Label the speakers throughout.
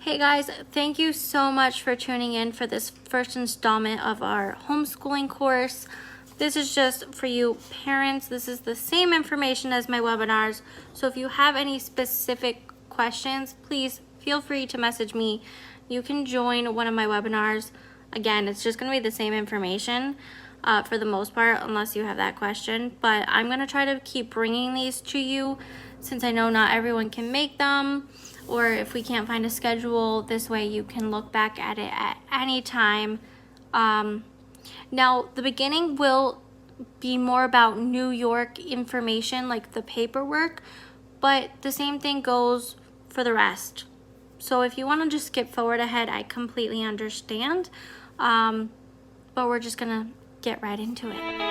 Speaker 1: Hey guys, thank you so much for tuning in for this first installment of our homeschooling course. This is just for you parents. This is the same information as my webinars. So if you have any specific questions, please feel free to message me. You can join one of my webinars. Again, it's just going to be the same information for the most part, unless you have that question. But I'm going to try to keep bringing these to you since I know not everyone can make them. Or if we can't find a schedule, this way you can look back at it at any time. Now, the beginning will be more about New York information, like the paperwork, but the same thing goes for the rest. So if you want to just skip forward ahead, I completely understand. But we're just gonna get right into it.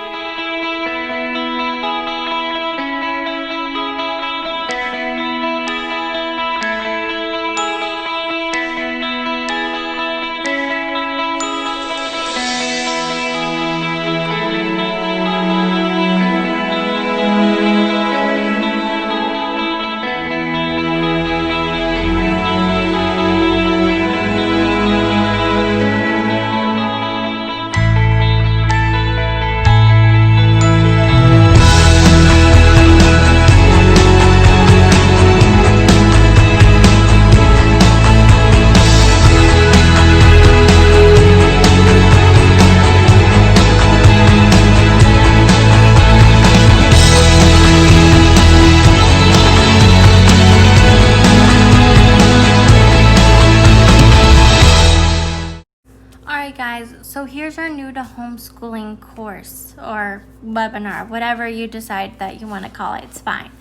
Speaker 1: Alright guys, so here's our new to homeschooling course or webinar, whatever you decide that you want to call it, it's fine.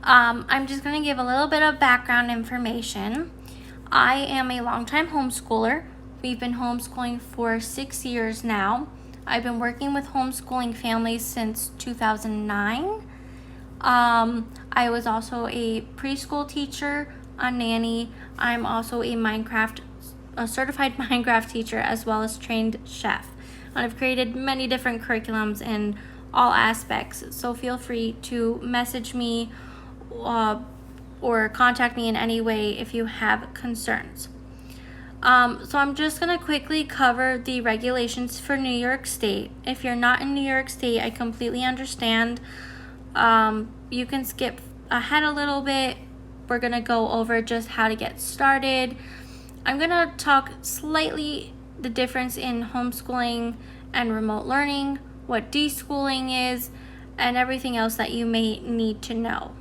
Speaker 1: I'm just going to give a little bit of background information. I am a longtime homeschooler. We've been homeschooling for 6 years now. I've been working with homeschooling families since 2009. I was also a preschool teacher, a nanny. I'm also a certified Minecraft teacher as well as trained chef. And I've created many different curriculums in all aspects. So feel free to message me or contact me in any way if you have concerns. So I'm just going to quickly cover the regulations for New York State. If you're not in New York State, I completely understand. You can skip ahead a little bit. We're going to go over just how to get started. I'm going to talk slightly the difference in homeschooling and remote learning, what deschooling is, and everything else that you may need to know.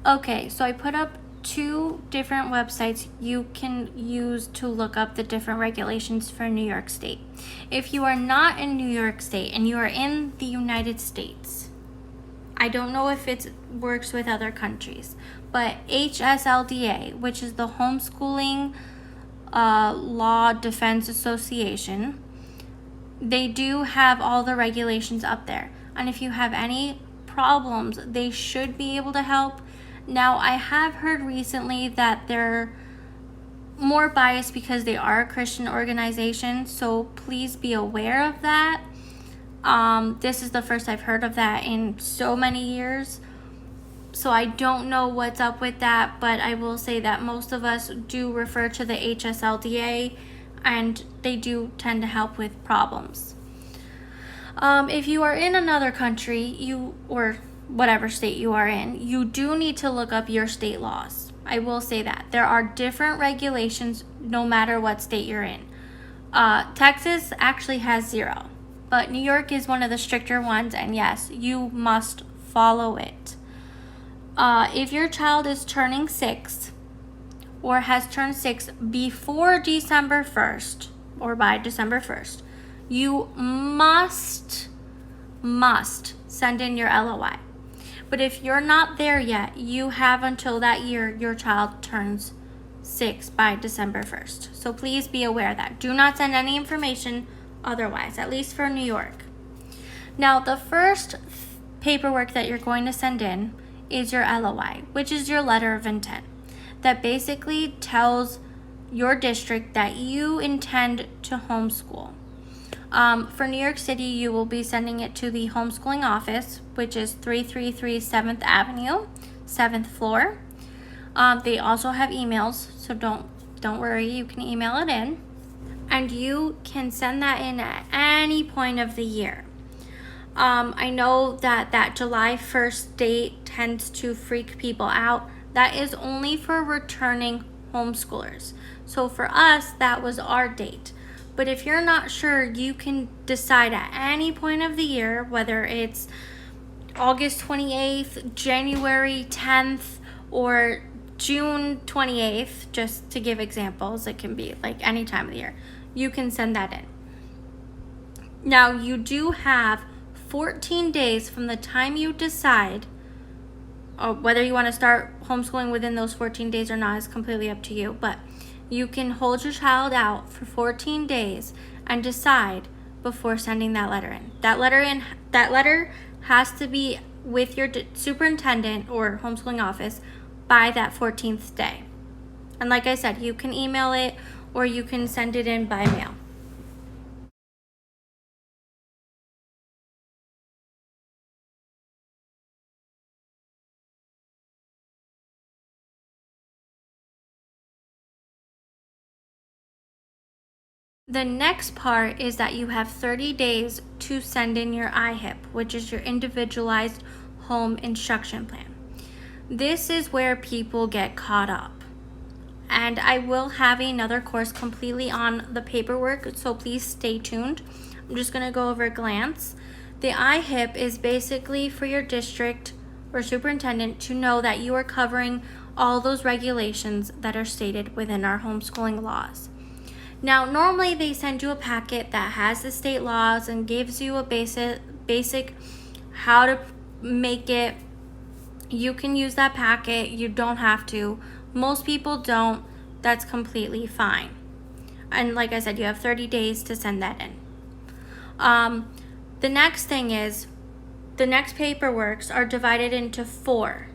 Speaker 1: Okay, so I put up 2 different websites you can use to look up the different regulations for New York State. If you are not in New York State and you are in the United States, I don't know if it works with other countries, but HSLDA, which is the Homeschooling Law Defense Association, they do have all the regulations up there. And if you have any problems, they should be able to help. Now, I have heard recently that they're more biased because they are a Christian organization, so please be aware of that. This is the first I've heard of that in so many years. So I don't know what's up with that, but I will say that most of us do refer to the HSLDA, and they do tend to help with problems. If you are in another country, or whatever state you are in, you do need to look up your state laws. I will say that. There are different regulations no matter what state you're in. Texas actually has 0. But New York is one of the stricter ones, and yes, you must follow it. If your child is turning 6 or has turned 6 before December 1st or by December 1st, you must send in your LOI. But if you're not there yet, you have until that year your child turns 6 by December 1st. So please be aware of that. Do not send any information otherwise, at least for New York. Now, the first paperwork that you're going to send in is your LOI, which is your letter of intent, that basically tells your district that you intend to homeschool. For New York City, you will be sending it to the homeschooling office, which is 333 7th Avenue, 7th floor. They also have emails, so don't worry, you can email it in. And you can send that in at any point of the year. I know that July 1st date tends to freak people out. That is only for returning homeschoolers. So for us, that was our date. But if you're not sure, you can decide at any point of the year, whether it's August 28th, January 10th, or June 28th, just to give examples. It can be like any time of the year. You can send that in. Now, you do have 14 days from the time you decide, or whether you want to start homeschooling within those 14 days or not is completely up to you, but you can hold your child out for 14 days and decide before sending that letter in. That letter has to be with your superintendent or homeschooling office by that 14th day. And like I said, you can email it or you can send it in by mail. The next part is that you have 30 days to send in your IHIP, which is your individualized home instruction plan. This is where people get caught up. And I will have another course completely on the paperwork, so please stay tuned. I'm just going to go over a glance. The IHIP is basically for your district or superintendent to know that you are covering all those regulations that are stated within our homeschooling laws. Now, normally they send you a packet that has the state laws and gives you a basic how to make it. You can use that packet. You don't have to. Most people don't. That's completely fine. And like I said, you have 30 days to send that in. The next thing is, the next paperworks are divided into 4.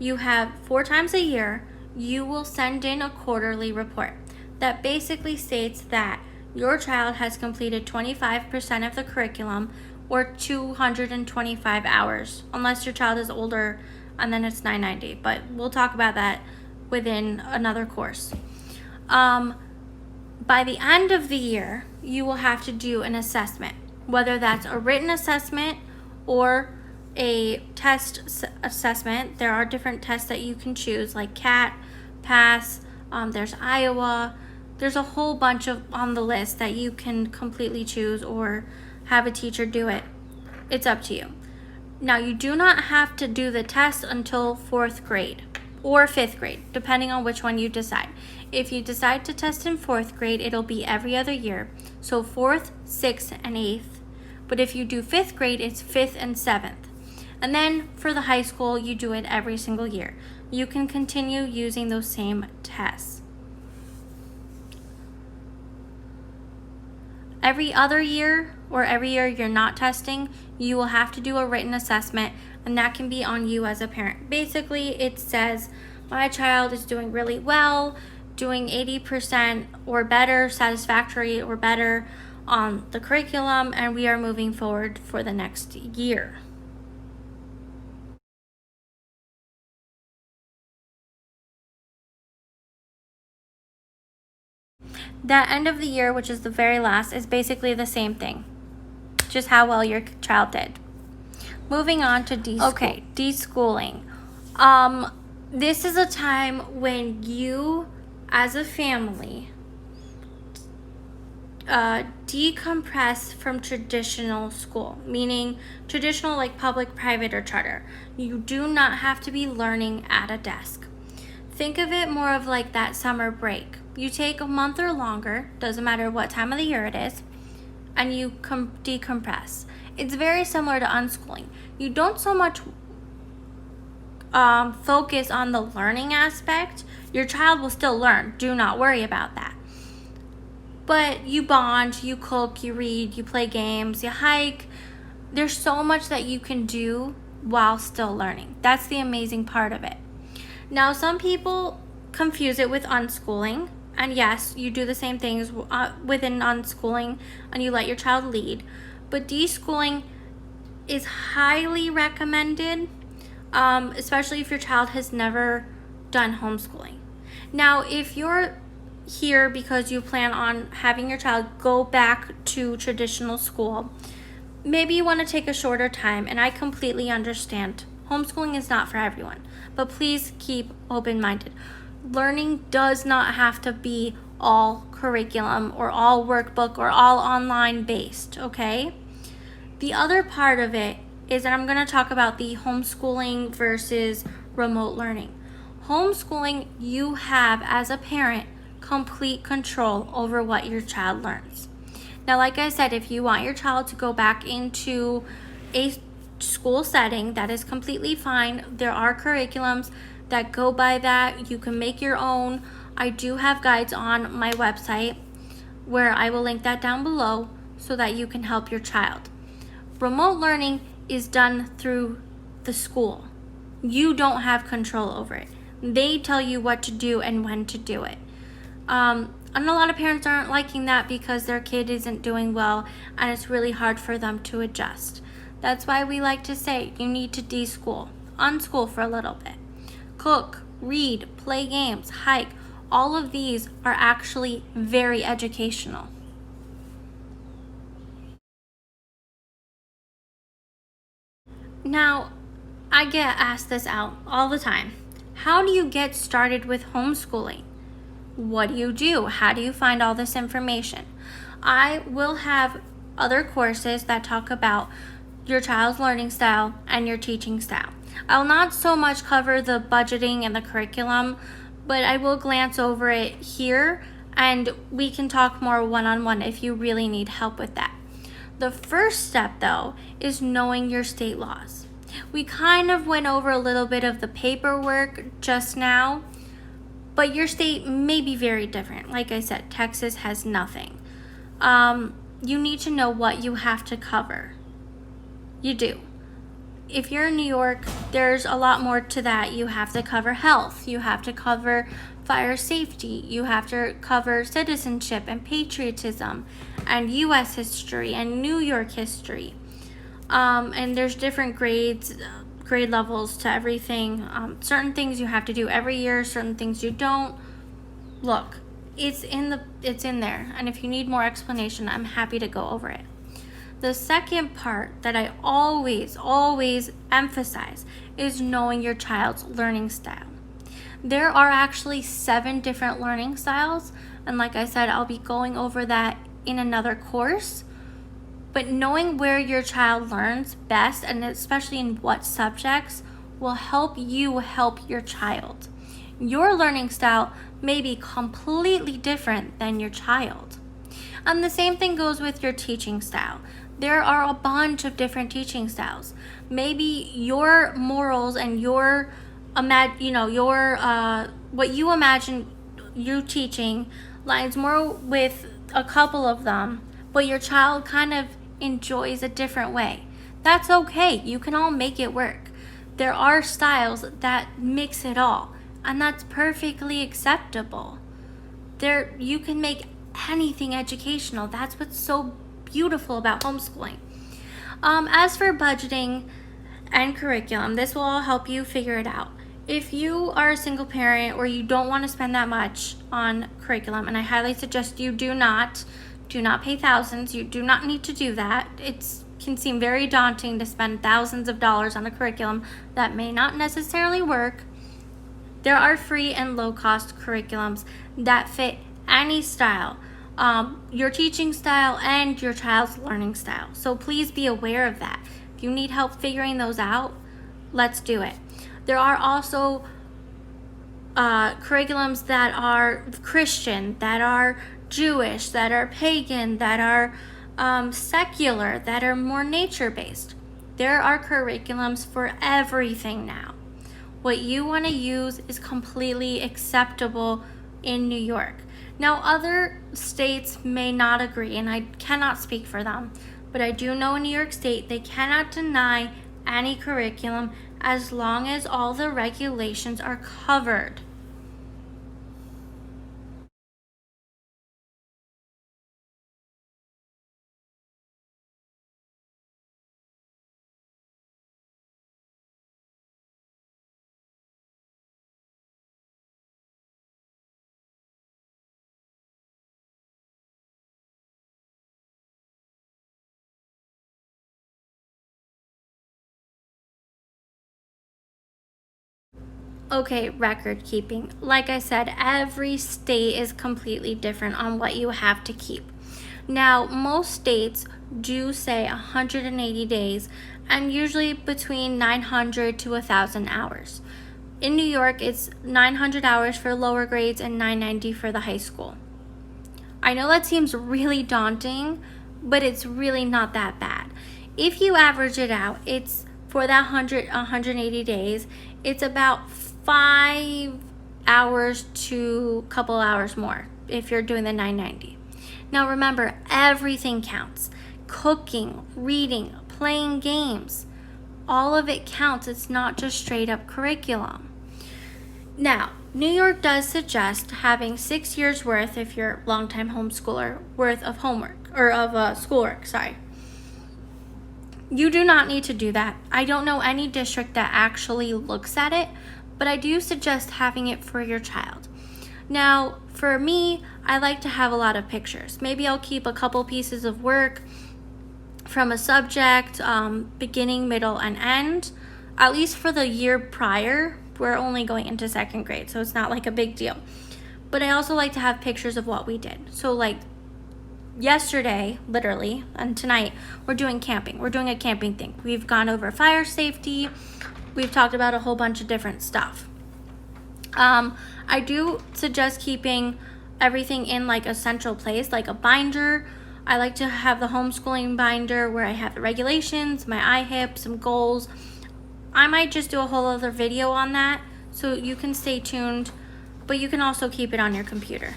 Speaker 1: You have 4 times a year, you will send in a quarterly report that basically states that your child has completed 25% of the curriculum or 225 hours, unless your child is older, and then it's $9.90. But we'll talk about that within another course. By the end of the year, you will have to do an assessment, whether that's a written assessment or a test assessment. There are different tests that you can choose, like CAT, PASS, there's Iowa. There's a whole bunch on the list that you can completely choose or have a teacher do it. It's up to you. Now, you do not have to do the test until 4th grade or 5th grade, depending on which one you decide. If you decide to test in 4th grade, it'll be every other year. So 4th, 6th, and 8th. But if you do 5th grade, it's 5th and 7th. And then for the high school, you do it every single year. You can continue using those same tests. Every other year or every year you're not testing, you will have to do a written assessment, and that can be on you as a parent. Basically, it says, my child is doing really well, doing 80% or better, satisfactory or better on the curriculum, and we are moving forward for the next year. That end of the year, which is the very last, is basically the same thing, just how well your child did. Moving on to deschool. Okay, deschooling. This is a time when you, as a family, decompress from traditional school, meaning traditional like public, private, or charter. You do not have to be learning at a desk. Think of it more of like that summer break. You take a month or longer, doesn't matter what time of the year it is, and you decompress. It's very similar to unschooling. You don't so much focus on the learning aspect. Your child will still learn. Do not worry about that. But you bond, you cook, you read, you play games, you hike. There's so much that you can do while still learning. That's the amazing part of it. Now, some people confuse it with unschooling. And yes, you do the same things within unschooling and you let your child lead. But deschooling is highly recommended, especially if your child has never done homeschooling. Now, if you're here because you plan on having your child go back to traditional school, maybe you want to take a shorter time, and I completely understand. Homeschooling is not for everyone, but please keep open-minded. Learning does not have to be all curriculum or all workbook or all online based, okay? The other part of it is that I'm going to talk about the homeschooling versus remote learning. Homeschooling, you have as a parent complete control over what your child learns. Now, like I said, if you want your child to go back into a school setting, that is completely fine. There are curriculums that go by that. You can make your own. I do have guides on my website where I will link that down below so that you can help your child. Remote learning is done through the school. You don't have control over it. They tell you what to do and when to do it. And a lot of parents aren't liking that because their kid isn't doing well and it's really hard for them to adjust. That's why we like to say you need to deschool, unschool for a little bit. Cook, read, play games, hike. All of these are actually very educational. Now, I get asked this out all the time. How do you get started with homeschooling? What do you do? How do you find all this information? I will have other courses that talk about your child's learning style and your teaching style. I'll not so much cover the budgeting and the curriculum, but I will glance over it here and we can talk more one-on-one if you really need help with that. The first step, though, is knowing your state laws. We kind of went over a little bit of the paperwork just now, but your state may be very different. Like I said, Texas has nothing. You need to know what you have to cover. You do. If you're in New York, there's a lot more to that. You have to cover health. You have to cover fire safety. You have to cover citizenship and patriotism and U.S. history and New York history. And there's different grade levels to everything. Certain things you have to do every year, certain things you don't. Look, it's in there. And if you need more explanation, I'm happy to go over it. The second part that I always emphasize is knowing your child's learning style. There are actually 7 different learning styles, and like I said, I'll be going over that in another course. But knowing where your child learns best, and especially in what subjects, will help you help your child. Your learning style may be completely different than your child. And the same thing goes with your teaching style. There are a bunch of different teaching styles. Maybe your morals and your what you imagine you teaching lines more with a couple of them, but your child kind of enjoys a different way. That's okay. You can all make it work. There are styles that mix it all, and that's perfectly acceptable. You can make anything educational. That's what's so beautiful about homeschooling. As for budgeting and curriculum, this will all help you figure it out. If you are a single parent or you don't want to spend that much on curriculum, and I highly suggest you do not pay thousands. You do not need to do that. It can seem very daunting to spend thousands of dollars on a curriculum that may not necessarily work. There are free and low-cost curriculums that fit any style, your teaching style and your child's learning style. So please be aware of that. If you need help figuring those out, let's do it. There are also curriculums that are Christian, that are Jewish, that are pagan, that are secular, that are more nature-based. There are curriculums for everything now. What you want to use is completely acceptable in New York. Now, other states may not agree, and I cannot speak for them, but I do know in New York State they cannot deny any curriculum as long as all the regulations are covered. Okay, record keeping. Like I said, every state is completely different on what you have to keep. Now, most states do say 180 days and usually between 900 to 1,000 hours. In New York, it's 900 hours for lower grades and 990 for the high school. I know that seems really daunting, but it's really not that bad. If you average it out, it's for that 180 days, it's about 5 hours to a couple hours more if you're doing the 990. Now remember, everything counts. Cooking, reading, playing games, all of it counts. It's not just straight up curriculum. Now, New York does suggest having 6 years worth, if you're a longtime homeschooler, worth of homework, or of schoolwork, sorry. You do not need to do that. I don't know any district that actually looks at it, but I do suggest having it for your child. Now, for me, I like to have a lot of pictures. Maybe I'll keep a couple pieces of work from a subject, beginning, middle, and end, at least for the year prior. We're only going into 2nd grade, so it's not like a big deal. But I also like to have pictures of what we did. So like yesterday, literally, and tonight, we're doing camping. We're doing a camping thing. We've gone over fire safety. We've talked about a whole bunch of different stuff. I do suggest keeping everything in like a central place, like a binder. I like to have the homeschooling binder where I have the regulations, my IHIP, some goals. I might just do a whole other video on that, so you can stay tuned, but you can also keep it on your computer.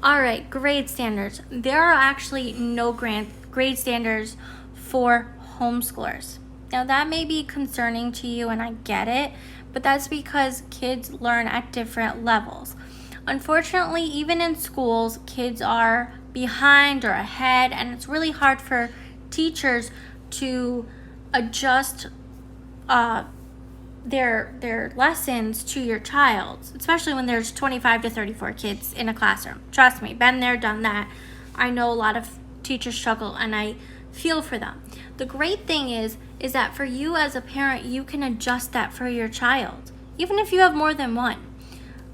Speaker 1: All right, grade standards. There are actually no grade standards for homeschoolers. Now that may be concerning to you, and I get it, but that's because kids learn at different levels. Unfortunately, even in schools, kids are behind or ahead, and it's really hard for teachers to adjust their lessons to your child, especially when there's 25 to 34 kids in a classroom. Trust me, been there, done that. I know a lot of teachers struggle, and I feel for them. The great thing is that for you as a parent, you can adjust that for your child, even if you have more than one.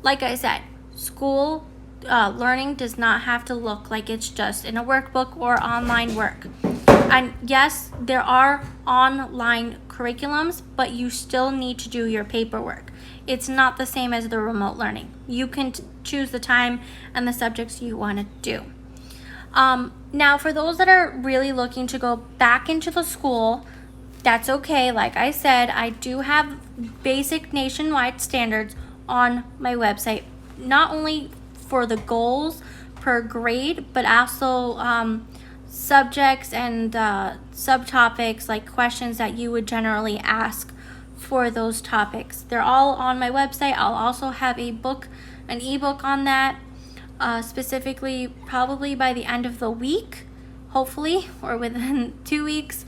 Speaker 1: Like I said, school learning does not have to look like it's just in a workbook or online work. And yes, there are online curriculums, but you still need to do your paperwork. It's not the same as the remote learning. You can choose the time and the subjects you want to do. Now, for those that are really looking to go back into the school, that's okay. Like I said, I do have basic nationwide standards on my website, not only for the goals per grade, but also subjects and subtopics, like questions that you would generally ask for those topics. They're all on my website. I'll also have an ebook on that, specifically probably by the end of the week, hopefully, or within 2 weeks.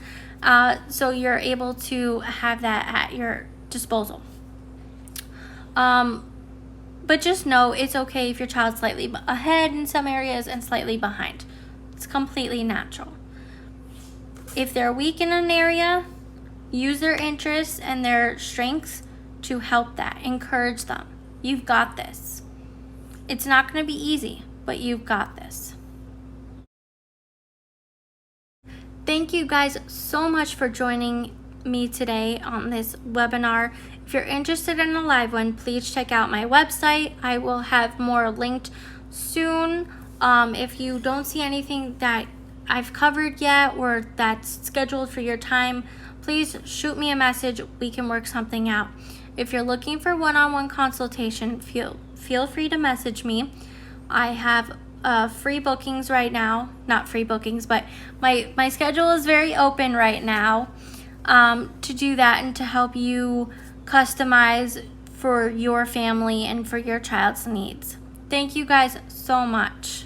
Speaker 1: So you're able to have that at your disposal. But just know it's okay if your child's slightly ahead in some areas and slightly behind. It's completely natural. If they're weak in an area, use their interests and their strengths to help that. Encourage them. You've got this. It's not going to be easy, but you've got this. Thank you guys so much for joining me today on this webinar. If you're interested in a live one, please check out my website. I will have more linked soon. If you don't see anything that I've covered yet or that's scheduled for your time, please shoot me a message. We can work something out. If you're looking for one-on-one consultation, feel free to message me. I have free bookings right now. Not free bookings, but my schedule is very open right now to do that and to help you customize for your family and for your child's needs. Thank you guys so much.